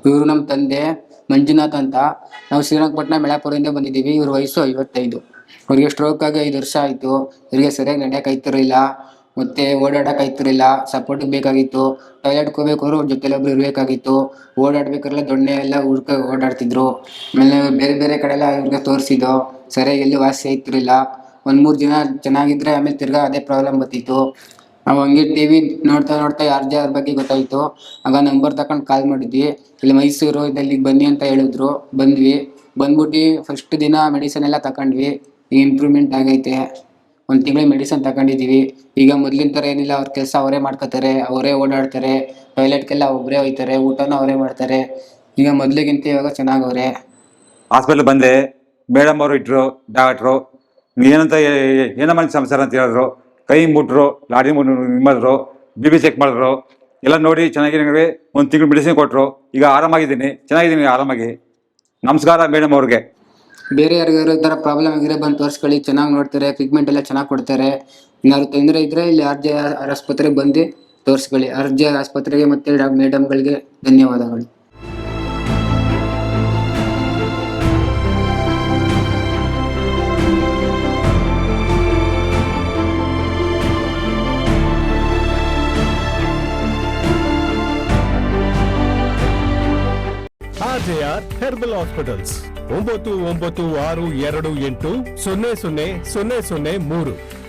ಇವರು ನಮ್ಮ ತಂದೆ ಮಂಜುನಾಥ್ ಅಂತ. ನಾವು ಶ್ರೀರಂಗಪಟ್ಟಣ ಮೆಳಾಪುರದಿಂದ ಬಂದಿದ್ದೀವಿ. ಇವ್ರ ವಯಸ್ಸು 55. ಅವ್ರಿಗೆ ಸ್ಟ್ರೋಕ್ ಆಗಿ 5 ವರ್ಷ ಆಯಿತು. ಇವರಿಗೆ ಸರಿಯಾಗಿ ನಡೆಯಕ್ಕೆ ಆಯ್ತಿರಲಿಲ್ಲ, ಮತ್ತೆ ಓಡಾಡಕ್ಕೆ ಆಯ್ತಿರಲಿಲ್ಲ. ಸಪೋರ್ಟ್ ಬೇಕಾಗಿತ್ತು. ಟಾಯ್ಲೆಟ್ಗೆ ಹೋಗ್ಬೇಕಾದ್ರು ಅವ್ರ ಜೊತೆಲಿ ಒಬ್ರು ಇರಬೇಕಾಗಿತ್ತು. ಓಡಾಡ್ಬೇಕಾದ್ರೆ ದೊಣ್ಣೆ ಎಲ್ಲ ಓಡಾಡ್ತಿದ್ರು. ಆಮೇಲೆ ಬೇರೆ ಬೇರೆ ಕಡೆ ಎಲ್ಲ ಇವ್ರಿಗೆ ತೋರಿಸಿದ್ದು, ಸರಿಯಾಗಿ ಎಲ್ಲಿ ವಾಸಿ ಆಯ್ತಿರಲಿಲ್ಲ. 1-3 ದಿನ ಚೆನ್ನಾಗಿದ್ರೆ ಆಮೇಲೆ ತಿರ್ಗಾ ಅದೇ ಪ್ರಾಬ್ಲಮ್ ಬರ್ತಿತ್ತು. ನಾವು ಹಂಗೆ ಟಿವಿ ನೋಡ್ತಾ ನೋಡ್ತಾ RJ ಅವ್ರ ಬಗ್ಗೆ ಗೊತ್ತಾಯ್ತು. ಆಗ ನಂಬರ್ ತಗೊಂಡು ಕಾಲ್ ಮಾಡಿದ್ವಿ. ಇಲ್ಲಿ ಮೈಸೂರು ಇಲ್ಲಿಗೆ ಬನ್ನಿ ಅಂತ ಹೇಳಿದ್ರು. ಬಂದ್ಬಿಟ್ಟು ಫಸ್ಟ್ ದಿನ ಮೆಡಿಸನ್ ಎಲ್ಲ ತಗೊಂಡ್ವಿ. ಈಗ ಇಂಪ್ರೂವ್ಮೆಂಟ್ ಆಗೈತೆ. 1 ತಿಂಗಳು ಮೆಡಿಸನ್ ತಗೊಂಡಿದ್ದೀವಿ. ಈಗ ಮೊದ್ಲಿನ ಥರ ಏನಿಲ್ಲ, ಅವ್ರ ಕೆಲಸ ಅವರೇ ಮಾಡ್ಕೋತಾರೆ, ಅವರೇ ಓಡಾಡ್ತಾರೆ, ಟಾಯ್ಲೆಟ್ಗೆಲ್ಲ ಒಬ್ಬರೇ ಹೋಗ್ತಾರೆ, ಊಟನೂ ಅವರೇ ಮಾಡ್ತಾರೆ. ಈಗ ಮೊದ್ಲಿಗಿಂತ ಇವಾಗ ಚೆನ್ನಾಗವ್ರೆ. ಹಾಸ್ಪಿಟ್ಲ್ ಬಂದೆ, ಮೇಡಮ್ ಅವರು ಇಟ್ಟರು ಡಾಕ್ಟ್ರು. ಏನಂತ ಏನಮ್ಮ ಸಂಸಾರ ಅಂತ ಹೇಳಿದ್ರು. ಕೈ ಮುಟ್ರು, ಲಾಡಿ ನಿಮ್ಮದ್ರು, BP ಚೆಕ್ ಮಾಡಿದ್ರು. ಎಲ್ಲ ನೋಡಿ ಚೆನ್ನಾಗಿ 1 ತಿಂಗಳು ಮೆಡಿಸಿನ್ ಕೊಟ್ಟರು. ಈಗ ಆರಾಮಾಗಿದ್ದೀನಿ, ಚೆನ್ನಾಗಿದ್ದೀನಿ, ಆರಾಮಾಗಿ. ನಮಸ್ಕಾರ ಮೇಡಮ್ ಅವ್ರಿಗೆ. ಬೇರೆ ಯಾರಿಗಾರು ಈ ಥರ ಪ್ರಾಬ್ಲಮ್ ಆಗಿದ್ರೆ ಬಂದು ತೋರಿಸ್ಕೊಳ್ಳಿ, ಚೆನ್ನಾಗಿ ನೋಡ್ತಾರೆ, ಟ್ರೀಟ್ಮೆಂಟ್ ಎಲ್ಲ ಚೆನ್ನಾಗಿ ಕೊಡ್ತಾರೆ. ಏನಾದ್ರು ತೊಂದರೆ ಇದ್ದರೆ ಇಲ್ಲಿ RJ ಆಸ್ಪತ್ರೆಗೆ ಬಂದು ತೋರಿಸ್ಕೊಳ್ಳಿ. RJ ಆಸ್ಪತ್ರೆಗೆ ಮತ್ತು ಮೇಡಮ್ಗಳಿಗೆ ಧನ್ಯವಾದಗಳು. RJR herbal hospitals 9962280003